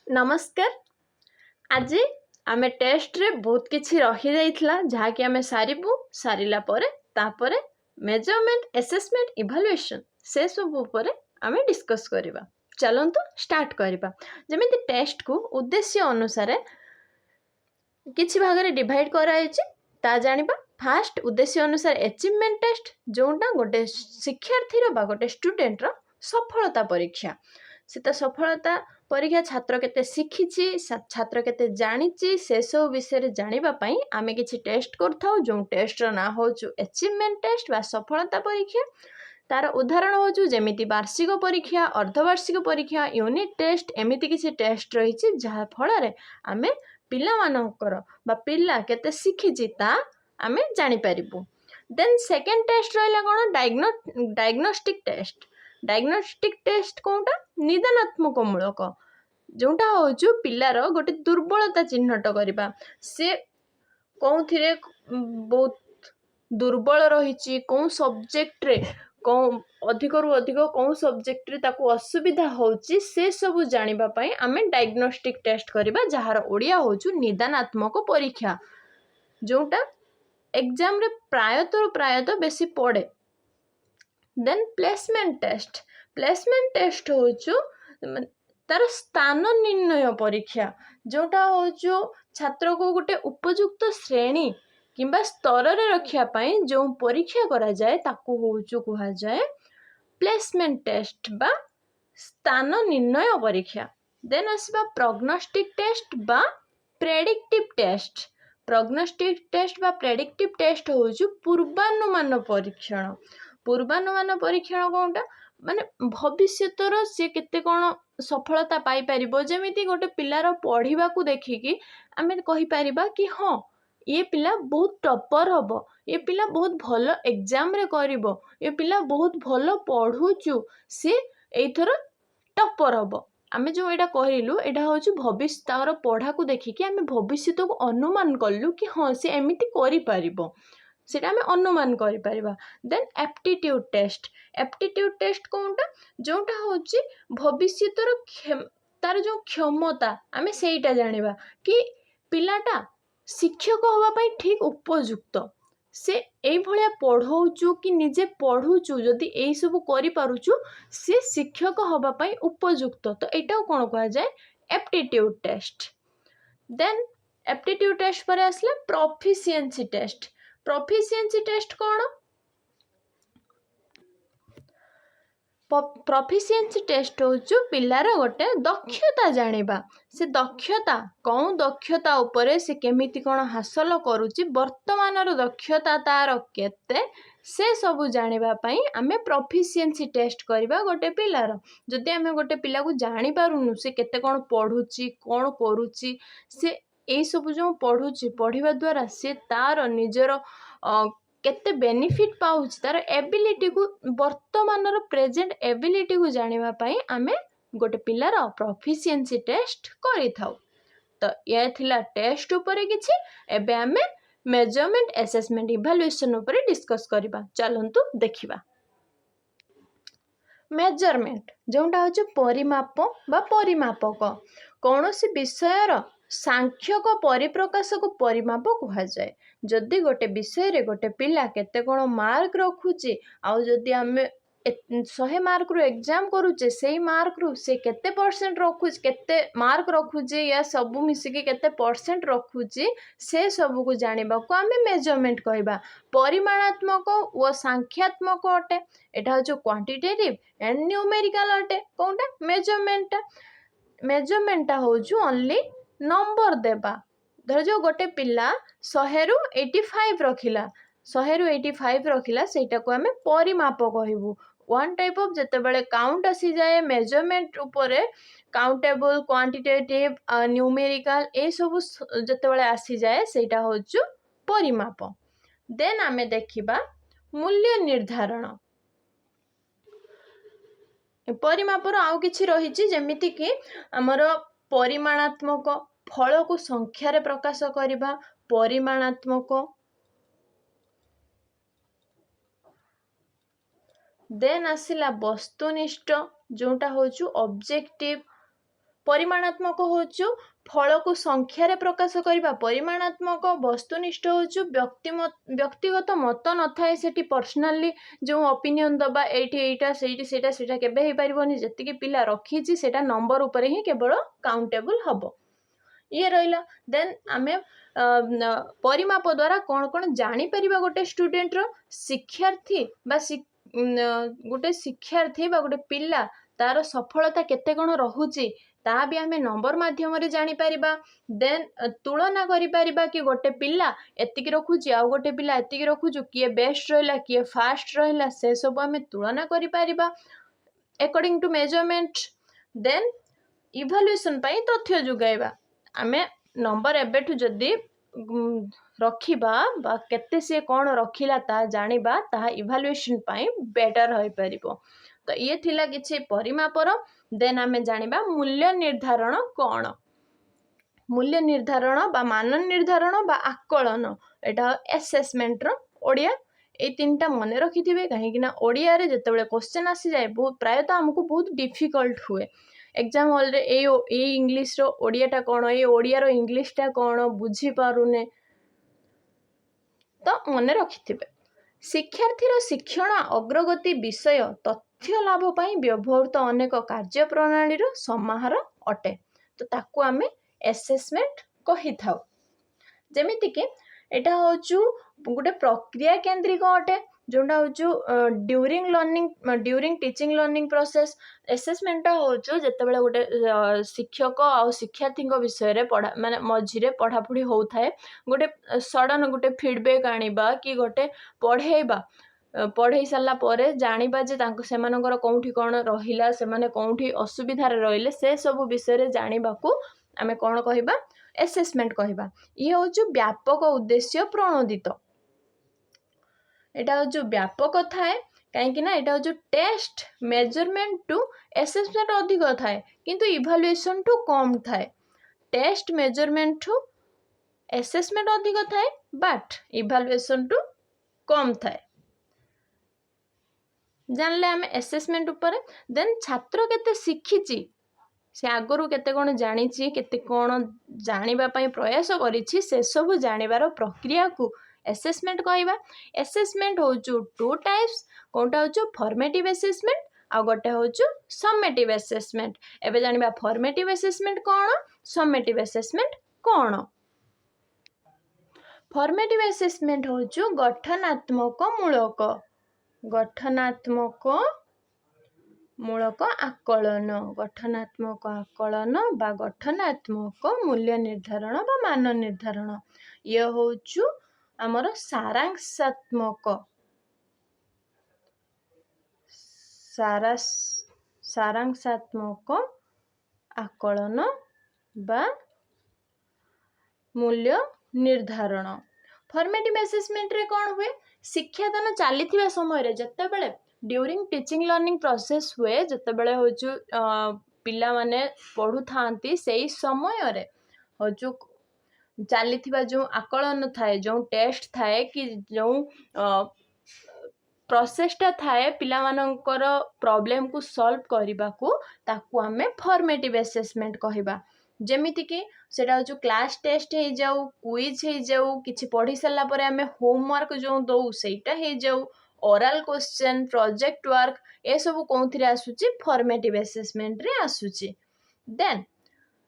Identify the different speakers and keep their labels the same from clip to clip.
Speaker 1: नमस्कार। आज आमे टेस्ट रे बहुत किछि रही जाइथिला जहा कि आमे सारिला तापरे मेजरमेंट असेसमेंट इवैल्यूएशन से सब ऊपर आमे डिस्कस करिबा। चलंतु स्टार्ट करिबा। जेमिति टेस्ट को उद्देश्य अनुसार किछि भाग रे डिवाइड कराइछि ता जानिबा। फास्ट उद्देश्य अनुसार अचीवमेंट टेस्ट जोंटा गोटे शिक्षार्थी रो बा गोटे स्टूडेंट रो सफलता परीक्षा। से सफलता परीक्षा छात्र केते शिखिछि छात्र केते जानिछि से सब विषय जानिबा पई आमे किछि टेस्ट करथाउ जो टेस्ट रो ना होछु अचीवमेंट टेस्ट बा सफलता परीक्षा। तार उदाहरण होछु जेमिति वार्षिक परीक्षा अर्धवार्षिक परीक्षा यूनिट टेस्ट एमिति किछि टेस्ट रहिछि जहा फल रे आमे पिला मानकर बा पिला केते शिखिछि ता आमे जानि परिबु। देन सेकंड टेस्ट रहला कोन डायग्नोस्टिक टेस्ट। डायग्नोस्टिक टेस्ट कोनटा निदानात्मक मूलक जोंटा होछु पिलार गोटे दुर्बलता चिन्हट करिबा। से कोउथिरे बहुत दुर्बल रहिछि कोन सब्जेक्ट रे कोन अधिक रु अधिक कोन सब्जेक्ट रे ताको असुविधा होछि से सब जानिबा पई आमे डायग्नोस्टिक टेस्ट करिबा जहार ओडिया होछु निदानात्मक परीक्षा जोंटा एग्जाम रे प्रायतः बेसी पड़े। Then placement test. Placement test होछु तार स्थान निर्णय परीक्षा जोटा होछु छात्र को गोटे उपयुक्त श्रेणी किंबा स्तर रे रखिया पई जो परीक्षा करा जाए ताकू होछु कुहा जाए प्लेसमेंट टेस्ट बा स्थान निर्णय परीक्षा। देन आसबा प्रोग्नोस्टिक टेस्ट बा प्रेडिक्टिव टेस्ट। प्रोग्नोस्टिक टेस्ट बा प्रेडिक्टिव टेस्ट होछु पूर्वानुमान परीक्षण। पूर्वानुमान परीक्षण कोनटा माने भविष्यतर से केते कोन सफलता पाई परिबो। जेमिति गोटे पिलार पढ़िबा को देखिकी आमे कहि परिबा कि हाँ ये पिला बहुत टॉपर हबो, ये पिला बहुत भलो एग्जाम रे करिवो, ये पिला बहुत भलो पढ़ुचु से एथर टॉपर हबो। आमे जो एटा कहिलु एटा होछु भविष्य तार पढ़ा को देखिकी आमे भविष्य को अनुमान कलु कि हाँ से एमिति करि परिबो सेटा आमे अनुमान करि परिबा। Then aptitude test. Aptitude test कोनटा जोटा होछि भविष्यतर तार जो क्षमता आमे सेटा जानिबा कि पिलाटा शिक्षक होबा पई ठीक उपयुक्त से एई भलिया पढ़ौचु कि निजे पढ़ुचु जदि एई सब करि पारुचु से शिक्षक होबा पई उपयुक्त। तो एटा कोन कहा जाए aptitude test. Then aptitude test पर आसला प्रोफिशिएंसी टेस्ट। प्रोफिशिएंसी टेस्ट कोन प्रोफिशिएंसी टेस्ट होछु पिलार गोटे दक्षता जानिबा। से दक्षता कौन दक्षता उपरे से केमिति कोन हासिल करूची वर्तमानर दक्षता तार केते से सब जानिबा पई आमे प्रोफिशिएंसी टेस्ट करबा गोटे पिलार। जदि आमे गोटे पिला को जानि पारुनु से केते कोन पढुची कोन करूची से एई सब जो पढुची पढिबा द्वारा से तार निजर केते बेनिफिट पाउची तार एबिलिटी को वर्तमानर प्रेजेंट एबिलिटी को जानिबा पई आमे गोटे पिलार प्रोफिशिएंसी टेस्ट करि थाउ। तो ये थिला टेस्ट ऊपर किछि। एबे आमे मेजरमेंट असेसमेंट इवैल्यूएशन ऊपर डिस्कस करिबा। चलंतु देखिबा। मेजरमेंट जोंटा होछ परिमाप बा परिमापक कौनसी विषयर सांख्यक परिप्रकाश को परिमाप कहा जाए। जदि गोटे विषय रे गोटे पिला केते कोन मार्क रखुची आउ जदि आमे 100 मार्क रो एग्जाम करूचे सेई मार्क रो से केते परसेंट रखुची केते मार्क रखुची या सब मिसिके केते परसेंट रखुची से सब को जानिबा को आमे मेजरमेंट कहबा। परिमाणात्मक व संख्यात्मक अटे। एटा होछ क्वांटिटेटिव एंड न्यूमेरिकल अटे। कोनटा मेजरमेंट मेजरमेंट होछ ओनली नंबर देबा। धर जो गोटे पिला 100 रु 85 रखिला 100 रु 85 रखिला सेटा को आमे परिमाप कहबू। वन टाइप ऑफ जते बेले काउंट आसी जाए मेजरमेंट ऊपर काउंटेबल क्वांटिटेटिव न्यूमेरिकल ए सब जते बेले आसी जाए सेटा होछ परिमाप। देन आमे देखिबा मूल्य निर्धारण। परिमापर आउ किछि रहिछि जेमिति कि हमर परिमाणात्मक फल को संख्यार प्रकाश करिबा परिमाणात्मक। देन आसिला वस्तुनिष्ठ जोटा होछु ऑब्जेक्टिव परिमाणात्मक होचु फल को संख्यार प्रकाश करवा परिमाणात्मक वस्तुनिष्ठ होचु व्यक्तिगत मत न थाए सेठी पर्सनाली जो ओपिनियन दबा एठी एटा सेठी सेटा सेटा केबे हे परिबोनी जति के पिला रखीची सेटा नंबर ऊपर ही केवल काउंटेबल हबो ये रहिला देन आमे परिमाप द्वारा कौन कौन जानी परिबा गोटे स्टूडेंट रो शिक्षार्थी बा गोटे शिक्षार्थी बा गोटे पिला तार सफलता केते कौन रहुची ता भी आमे नंबर माध्यम रे जानी परिबा देन तुलना करि परिबा कि गोटे पिला एतिकी रखुची आ गोटे पिला एतिकी रखुचु किए बेस्ट रहिला किए फास्ट रहिला से सब आमे तुलना करि परिबा according to measurement then evaluation पई तथ्य जुगाइबा आमे नंबर एबेठु जदी रखिबा बा केते से कौन रखिला ता जानिबा ता इवैल्यूएशन पई बेटर होई परिबो तो ये थिला किछि परिमापर देन आमे जानिबा मूल्य निर्धारण कौन मूल्य निर्धारण बा मान निर्धारण बा आकलन एटा असेसमेंट रो ओडिया ए तीनटा मने रखिथिबे काहेकि ना ओडिया रे जतेबेले क्वेश्चन आसी जाय बहुत प्रायतः हमको बहुत डिफिकल्ट हुए एग्जाम हॉल रे ए इंग्लिश रो ओडियाटा कौन ए ओडिया रो इंग्लिशटा कौन बुझी पारुने तो मने रखिथिबे शिक्षार्थीर शिक्षण अग्रगति विषय तथ्य लाभ पाई व्यवहृत अनेक कार्य प्रणाली रो समाहार अटे तो ताकू आमे असेसमेंट कहि थाउ जेमिति के एटा होचु गोटे प्रक्रिया केंद्रिक अटे जोटा होचु during teaching learning process assessment होचु जेतेबेले गोटे शिक्षक आ शिक्षार्थी विषय रे पढ़ा माने मझिरे पढ़ापढ़ी होउथाय गोटे सडन गोटे फीडबैक आनिबा कि गोटे पढ़ेबा पढ़े सारा पर जानिबा जे सेमानकर कौठी कौन रहिला सेमाने कौठी असुविधा रहिले से सब विषय रे जानिबाकू आमे कौन कहिबा असेसमेंट कहिबा ये होचु व्यापक उद्देश्य प्रणोदित एटा होचु व्यापक थाए कहीं ना एटा होचु टेस्ट मेजरमेंट टू असेसमेंट अधिक थाए किंतु इवैल्यूएशन टू कम थाए टेस्ट मेजरमेंट टू असेसमेंट अधिक थाए बट इवैल्यूएशन टू कम थाए जानले आमे असेसमेंट ऊपर देन छात्र केते शिखिची से आगरू केते कोन जानिची केते कोन जानिबा पई प्रयास करिछि से सब जानिबार प्रक्रिया को असेसमेंट कहबा असेसमेंट होचु टू टाइप्स कोनटा होचु फॉर्मेटिव असेसमेंट आ गोटे होचु समेटिव असेसमेंट एबे जानिबा फॉर्मेटिव असेसमेंट कोन समेटिव असेसमेंट कोन फॉर्मेटिव असेसमेंट होचु गठनात्मक मूलक आकलन बा गठनात्मक मूल्य निर्धारण बा मान निर्धारण ये होचु आमर सारांशात्मक आकलन बा मूल्य निर्धारण फॉर्मेटिव असेसमेंट रे कौन हुए शिक्षादान चली समय रे जत्तेबेले ड्यूरिंग टीचिंग लर्निंग प्रोसेस हुए जत्तेबेले होचु पिला माने पढ़ु थांती सेही समय रे होचु चली जो आकलन थाए जो टेस्ट थाए कि जो प्रोसेसटा थाए पिला मानकर प्रॉब्लम को सॉल्व करबा को ताकू आमे फॉर्मेटिव असेसमेंट कहबा जेमिति कि सेटा जो क्लास टेस्ट हे जाऊ क्विज हे जाऊ किछि पढ़ी सल्ला परे आमे होमवर्क जो दौ सेटा हे जाऊ ओरल क्वेश्चन प्रोजेक्ट वर्क ए सब कोंथिरे आसुची फॉर्मेटिव असेसमेंट रे आसुची देन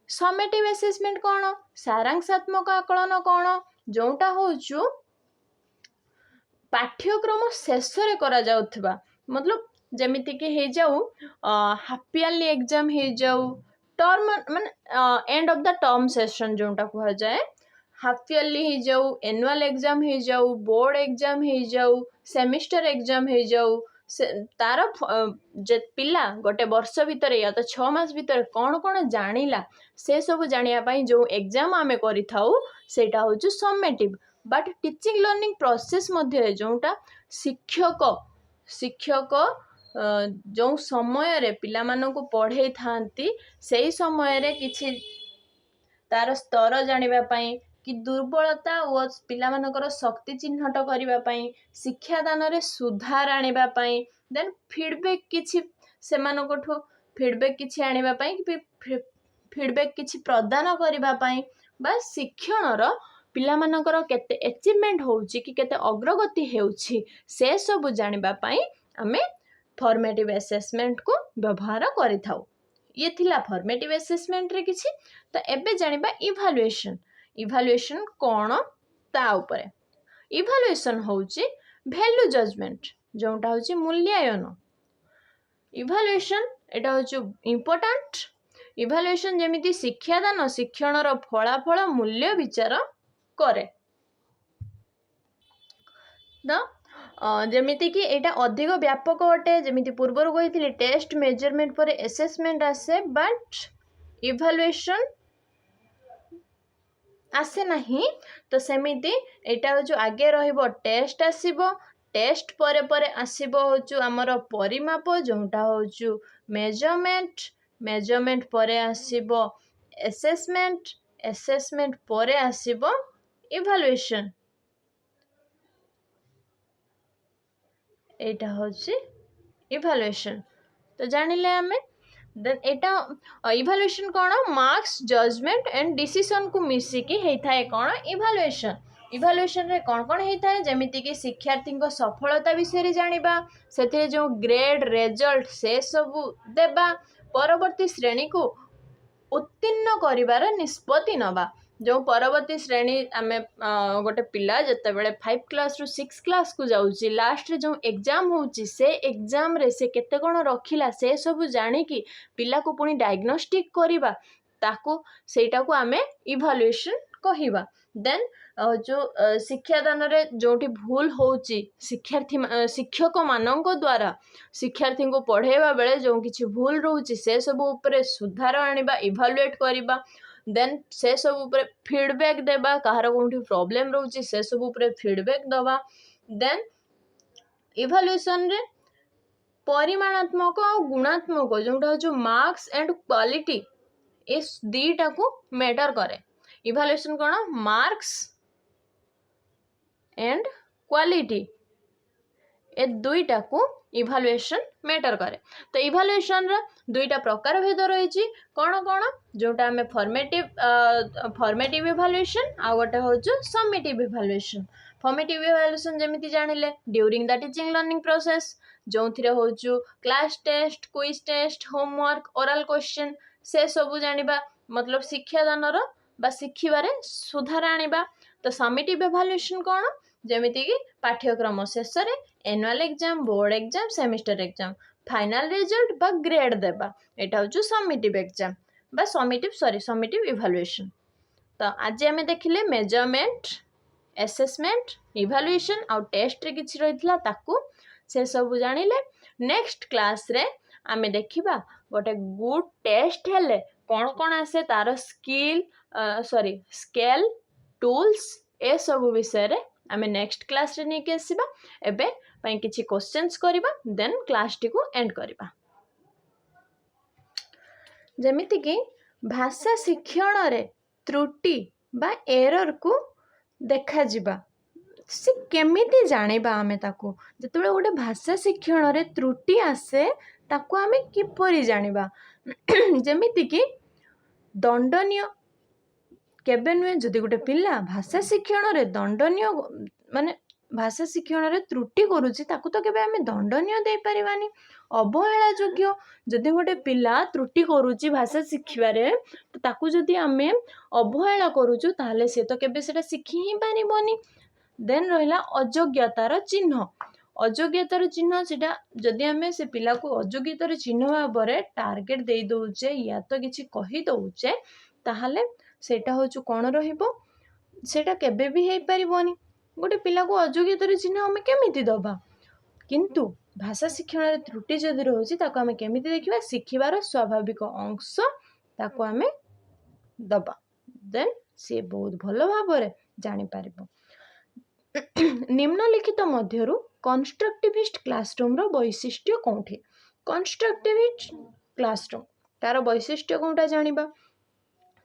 Speaker 1: समेटिव असेसमेंट कौन सारांशात्मक आकलन कौन जोटा होचु पाठ्यक्रम शेष रे करा जाउथबा मतलब जेमिति कि हे जाऊ हाफ ईयरली एग्जाम हे जाऊ टर्म माने end of the term session जोटा कहा जाए हाफ ईयरली हे जाऊ एनुअल एग्जाम हे जाऊ बोर्ड एग्जाम हे जाऊ सेमिस्टर एग्जाम हे जाऊ तार जे पिला गोटे वर्ष भितर या तो 6 मास भितर कौन कौन जानिला से सब जानिया पाई जो एग्जाम आमे करि थाउ सेटा होचु summative but teaching learning process मध्य जोटा शिक्षक जो समय रे पिला मानकु पढ़े थांती सेही समय रे किछि तार स्तर जानिबा पाई कि दुर्बलता और पिला मानकर शक्ति चिन्हट करिबा पाई शिक्षादान रे सुधार आनिबा पाई देन फीडबैक किछि सेमानकठो फीडबैक किछि आनिबा पाई कि ଫିଡବ୍ୟାକ୍ କିଛି ପ୍ରଦାନ କରିବା ପାଇଁ ବା ଶିକ୍ଷଣର ପିଲାମାନଙ୍କର କେତେ ଆଚିଭମେଣ୍ଟ ହେଉଛି କି କେତେ ଅଗ୍ରଗତି ହେଉଛି ସେ ସବୁ ଜାଣିବା ପାଇଁ ଆମେ ଫର୍ମେଟିଭ୍ ଆସେସମେଣ୍ଟକୁ ବ୍ୟବହାର କରିଥାଉ। ଇଏ ଥିଲା ଫର୍ମେଟିଭ୍ ଆସେସମେଣ୍ଟରେ କିଛି। ତ ଏବେ ଜାଣିବା ଇଭାଲୁଏସନ୍। ଇଭାଲୁଏସନ୍ କ'ଣ ତା ଉପରେ। ଇଭାଲୁଏସନ୍ ହେଉଛି ଭ୍ୟାଲୁ ଜଜମେଣ୍ଟ, ଯେଉଁଟା ହେଉଛି ମୂଲ୍ୟାୟନ। ଇଭାଲୁଏସନ୍ ଏଇଟା ହେଉଛି ଇମ୍ପୋର୍ଟାଣ୍ଟ। ଇଭାଲୁଏସନ୍ ଯେମିତି ଶିକ୍ଷାଦାନ ଶିକ୍ଷଣର ଫଳାଫଳ ମୂଲ୍ୟ ବିଚାର କରେ। ତ ଯେମିତିକି ଏଇଟା ଅଧିକ ବ୍ୟାପକ ଅଟେ। ଯେମିତି ପୂର୍ବରୁ କହିଥିଲି ଟେଷ୍ଟ ମେଜରମେଣ୍ଟ ପରେ ଆସେସମେଣ୍ଟ ଆସେ, ବଟ୍ ଇଭାଲୁଏସନ୍ ଆସେ ନାହିଁ। ତ ସେମିତି ଏଇଟା ହେଉଛି ଆଗେ ରହିବ ଟେଷ୍ଟ ଆସିବ, ଟେଷ୍ଟ ପରେ ପରେ ଆସିବ ହେଉଛି ଆମର ପରିମାପ, ଯେଉଁଟା ହେଉଛି ମେଜରମେଣ୍ଟ, ମେଜରମେଣ୍ଟ ପରେ ଆସିବ ଆସେସମେଣ୍ଟ, ଆସେସମେଣ୍ଟ ପରେ ଆସିବ ଇଭାଲୁଏସନ୍। এইটা হচ্ছে ইভালুয়েশন। তো জানিলে আমি দেন এটা ইভালুয়েশন কোণ মার্কস জজমেंट एंड डिसीजन को मिसिकी होता है कौन इभालुएशन। इभालुएशन रे कौन कौन होता है जेमिति कि शिक्षार्थी सफलता विषय जानिबा, से जो ग्रेड रेजल्ट से सब देबा, परवर्ती श्रेणी को उत्तीर्ण करिवार निष्पत्ति नबा। जो परवर्ती श्रेणी आम गोटे पिला जिते बड़े 5 क्लास रु 6 क्लास को जाऊँगी, लास्ट रे जो एग्जाम होची से एग्जाम रे से केते कौन रखिला से सब जानिकी पिला को पुणी डायग्नोस्टिक करिबा, ताकू सेटा को आमे इभालुएशन कहिबा। देन जो शिक्षादान रे जोटी भूल होची शिक्षार्थी शिक्षक मानक द्वारा शिक्षार्थी को पढ़ेवा बेले जो किछि भूल रोची से सब उपरे सुधार आनिबा, इभालुएट करिबा। देन से सब उपरे फीडबैक देबा, कहार कोठी प्रॉब्लम रोची से सब उपरे फीडबैक दबा। देन इभालुएशन रे परिमाणात्मक और गुणात्मक जोटा जो मार्क्स एंड क्वालिटी इस दीटा को मैटर करे। इभालुएशन कौन मार्क्स एंड क्वालिटी ए दुईटा को इभालुएशन मैटर करे। तो इभालुएशन रा दुईटा प्रकार भेद रही कौन कौन जोटा आम फॉर्मेटिव इभालुएशन आ गोटे हूँ समेटिव इभालुएशन। फॉर्मेटिव इभालुएशन जमी जानिले during the teaching learning process, जो थी हूँ class test, quiz test, homework, oral question से सबू जानिबा, मतलब शिक्षादान बा शिखिबारे सुधार आनिबा। तो समेटिव इभालुएशन कौन जेमिति कि पाठ्यक्रम शेष रे annual exam, board exam, semester exam, final result बा ग्रेड देबा, एटा हूँ समेटिव एग्जाम बा समेटिव इभालुएशन। तो आज आम देखिले measurement, assessment, evaluation a test रे किछि रहितला ताकू से सब जानिले। नेक्स्ट क्लास रे आमे देखिबा गोटे गुड टेस्ट हेले कौन कौन आसे तार स्किल स्केल टूल्स ए सब विषय रे आमे नेक्स्ट क्लास रे नेके आसीबा। एबे पई किछि क्वेश्चंस करिबा, देन क्लास टी को एंड करिबा। जेमिति कि भाषा शिक्षण रे त्रुटि बा एरर को देखा जिबा, से केमिति जानिबा आमे ताकू जेतेबेले गोटे भाषा शिक्षण रे त्रुटि आसे ताकू आमे किपरि जानिबा। जेमिति कि दंडनीय केबे नुहे जदि गोटे पिला भाषा शिक्षण रे दंडनीय माने भाषा शिक्षण रे त्रुटि करूची ताकू तो केबे आमे दंडनीय दे परिबानी, अवहेला योग्य। जदि गोटे पिला त्रुटि करूची भाषा शिखिबारे तो ताकू जदि आमे अवहेला करूचु ताहले से तो केबे सेटा शिखि ही पारिबोनी। देन रहिला अयोग्यतार चिन्ह। अयोग्यतार चिन्ह सेटा जदि आमे से पिला को अयोग्यतार चिन्ह भाबरे टार्गेट दे दउचे या तो किछि कहि दउचे ताहले सेटा होचु कोन रहिबो, सेटा केबे भी हेई परिबोनी। गोटे पिला को अयोग्यतार चिन्ह आमे केमिति दबा, किंतु भाषा शिक्षण रे त्रुटि जदि रहुची ताको आमे केमिति देखिबा, शिखिबार स्वाभाविक अंश ताको आमे दबा, देन से बहुत भलो भाबरे जानि पारिबो। निम्नलिखित मध्यरु कंस्ट्रक्टिविस्ट क्लासरूम रो वैशिष्ट्य कोठी। कंस्ट्रक्टिविस्ट क्लासरूम तार वैशिष्ट्य कोटा जानिबा।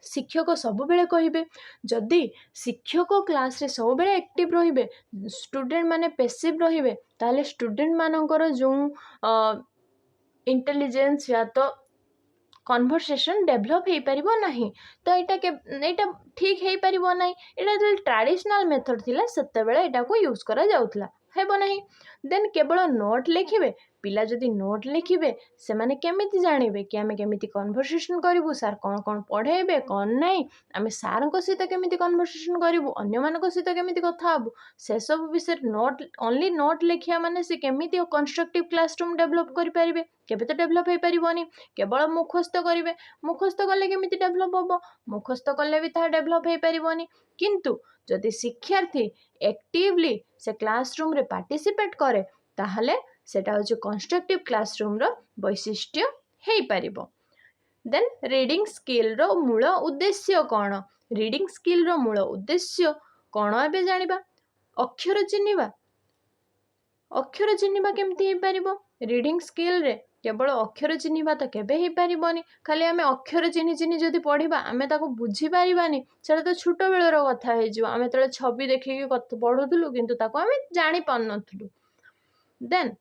Speaker 1: शिक्षक सब बेले कहिबे, जदि शिक्षक क्लास रे सब बेले एक्टिव रहिबे, स्टूडेंट माने पैसिव रहिबे, ताले स्टूडेंट मानकर जो इंटेलिजेंस या तो कन्वर्सेशन डेभलप हो पारिबो नहीं। तो एटा ठीक हो पारिबो नहीं। एटा जो ट्रेडिशनल मेथड थिला सेते बेले एटा को यूज करा जाउतला हेबो नहीं। देन केवल नोट लिखिबे पिला जदि नोट लिखिबे से माने केमिति जानिबे कि आमे केमिति कन्वर्सेशन करिवु सर कोन कोन पढेबे कोन नहीं आमे सार को सहित केमिति कन्वर्सेशन करिवु अन्य मानको सहित केमिति कथा हबु से सब विषय नोट ओनली नोट लिखिया माने से केमिति कंस्ट्रक्टिव क्लासरूम डेभलप करि पारिबे केबे तो डेभलप हो पारिबोनी। केवल मुखस्थ करिवे मुखस्थ कले केमिति डेभलप हबो मुखस्थ कले भी ता डेभलप हो पारिबोनी। किंतु जदि शिक्षार्थी एक्टिवली से क्लासरूम रे पार्टिसिपेट करे ताहले सेटा होचे कंस्ट्रक्टिव क्लासरूम रो वैशिष्ट्य हे पारिबो। देन रीडिंग स्किल रो मूल उद्देश्य कौन रीडिंग स्किल रो मूल उद्देश्य कौन एबे जानिबा अक्षर चिन्हिबा केमती हे पारिबो रीडिंग स्किल रे केवल अक्षर चिन्हिबा तो केबे हे पारिबोनी खाली आमे अक्षर चिन्हि चिन्हि जदि पढ़िबा आमे ताको बुझी पारिबानी सेटा तो छोट बेलर कथा हे जो आमे तळे छवि देखिके पढुथुलु किंतु ताको आमे जानि पानथुलु। देन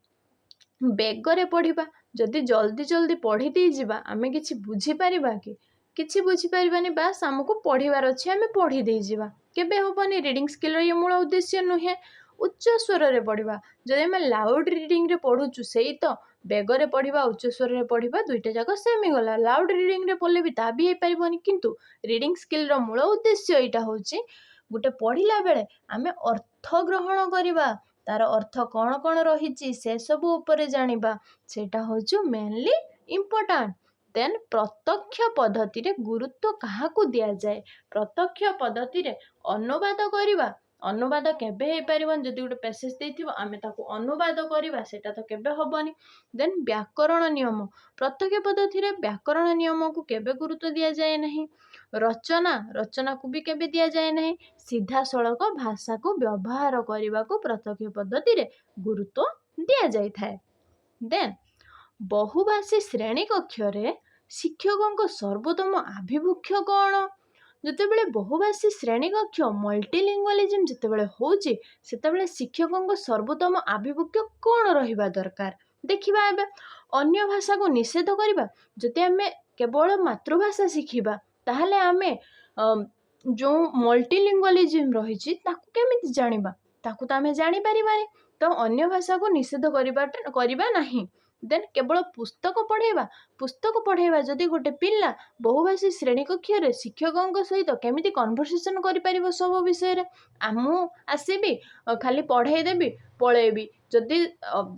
Speaker 1: बेगरे पढ़िबा जदि जल्दी जल्दी पढ़ी दी जिबा आमे किछि बुझी पारिबा कि किछि बुझी पारिबानी बास हमको पढ़िबार अछि आमे पढ़ी दे जिबा केबे होबनी रीडिंग स्किल रो ये मूल उद्देश्य नुहे। उच्च स्वर रे पढ़िबा जदि आमे लाउड रीडिंग रे पढुचु सेही तो बेगरे पढ़िबा उच्च स्वर रे पढ़िबा दुईटा जाक सेम ही गला लाउड रीडिंग रे पढ़ले भी ता भी हे पारिबोनी। किंतु रीडिंग स्किल रो मूल उद्देश्य एटा होची गुटे पढ़िला बेले आमे अर्थ ग्रहण करिबा तार अर्थ कौन कौन रही से सब ऊपर जानिबा सेटा होचु मेनली इम्पोर्टेंट। देन प्रत्यक्ष पद्धति रे गुरुत्व काहाकू दिया जाए प्रत्यक्ष पद्धति रे अनुवाद करिबा अनुवाद केबे हे पारिबन जदि गुटे पैसेज देथिबो आमे ताको अनुवाद करिबा सेटा तो केबे होबनी। देन व्याकरण नियम प्रत्यक्ष पद्धति रे व्याकरण नियम को केबे गुरुत्व दिया जाए नहीं। रचना को भी केबे दिया जाए नहीं। सीधा सड़क भाषा को व्यवहार करने को प्रत्यक्ष पद्धति रे गुरुत्व दिया जाए थाए। देन बहुभाषी श्रेणी कक्ष रे शिक्षकों को सर्वोत्तम आभिमुख्य कौन जितेबले बहुभाषी श्रेणी कक्ष मल्टीलिंगुअलिज्म जितेबले होची सेतेबले शिक्षकों को सर्वोत्तम आभिमुख्य कौन रहिबा दरकार देखिबा। एबे अन्य भाषा को निषेध करिबा जते हमें केवल मातृभाषा शिखिबा ताहले आमे जो मल्टीलिंगुअलिज्म रही ताकू केमिति जानिबा ताकू तो आमे जानि परिबानी। तो अन्य भाषा को निषेध करिबा नहीं। देन केवल पुस्तक पढ़ेबा जदि गोटे पिला बहुभाषी श्रेणी कक्ष रे शिक्षकों सहित केमिति कन्वर्सेशन करि परिबो सब विषय रे आमु आसीबी खाली पढ़ाई देबी पळेबी जदि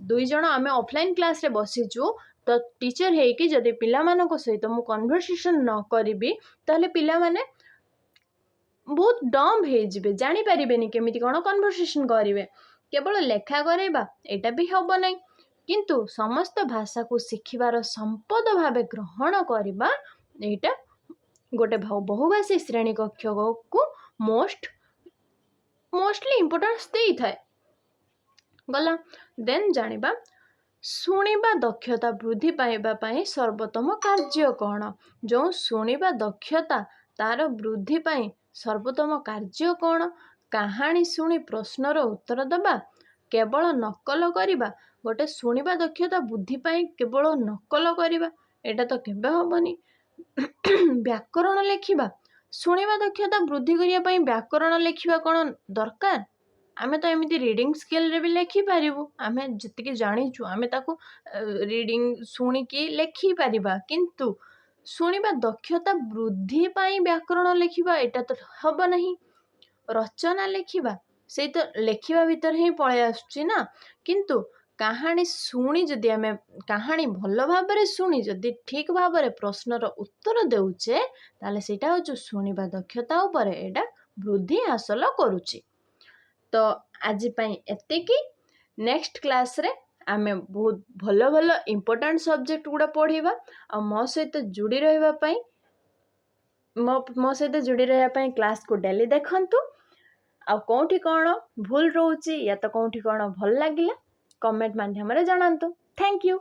Speaker 1: दुई जण आमे ऑफलाइन क्लास रे बसिचु तो टीचर हे कि जदि पिला मानको सहित मु कन्वर्सेशन न करिबी ताले पिला माने बहुत डम हे जिबे जानि परिबेनी केमिति कोन कन्वर्सेशन करिवे। केवल लेखा करेबा एटा भी हबो नै किंतु समस्त भाषा को शिखिबार संपद भावे ग्रहण करिबा एटा गोटे बहुभाषी श्रेणी कक्ष को मोस्टली इम्पोर्टेंस देई थाए गला। देन जानिबा शुणिबा दक्षता वृद्धि पाइबा पाई सर्वोत्तम कार्य कौन जो शुणिबा दक्षता तार वृद्धि पाई सर्वोत्तम कार्य कौन कहानी शुणी प्रश्नर उत्तर दबा केवल नकल करिबा गोटे शुणिबा दक्षता वृद्धि पाई केवल नकल करिबा एटा तो केबे हबनी। व्याकरण लेखिबा शुणिबा दक्षता वृद्धि करिया पाई व्याकरण लेखिबा कोन दरकार आमे तो एमिति रीडिंग स्किल रे भी लेखि पारिबु आमे जतिके जानिछु आमे ताको रीडिंग शुणी की लेखि पारिबा किंतु शुणिबा दक्षता वृद्धि पाई व्याकरण लेखिबा एटा तो हबो नहीं। रचना लेखिबा से तो लेखिबा भीतर ही पळे आसुची ना किंतु कहानी शुणी जदि आमे कहानी भल भाबरे शुणी जदि ठीक भाबरे प्रश्नर उत्तर देउचे ताले सेटा होचु शुणिबा दक्षता ऊपर एटा वृद्धि हासिल करूची। तो आज पाई एतिकी नेक्स्ट क्लास रे आमे बहुत भल भल इम्पोर्टेंट सब्जेक्ट गुड़ा पढ़िबा आ मो सहित जुड़ी रहिबा पाई मो सहित जुड़ी रहिबा पाई क्लास को डेली देखंतु आ कोठी कोन भूल रहउची या तो कोठी कोन भल लागिला कमेंट माध्यम रे जणांतु। Thank you.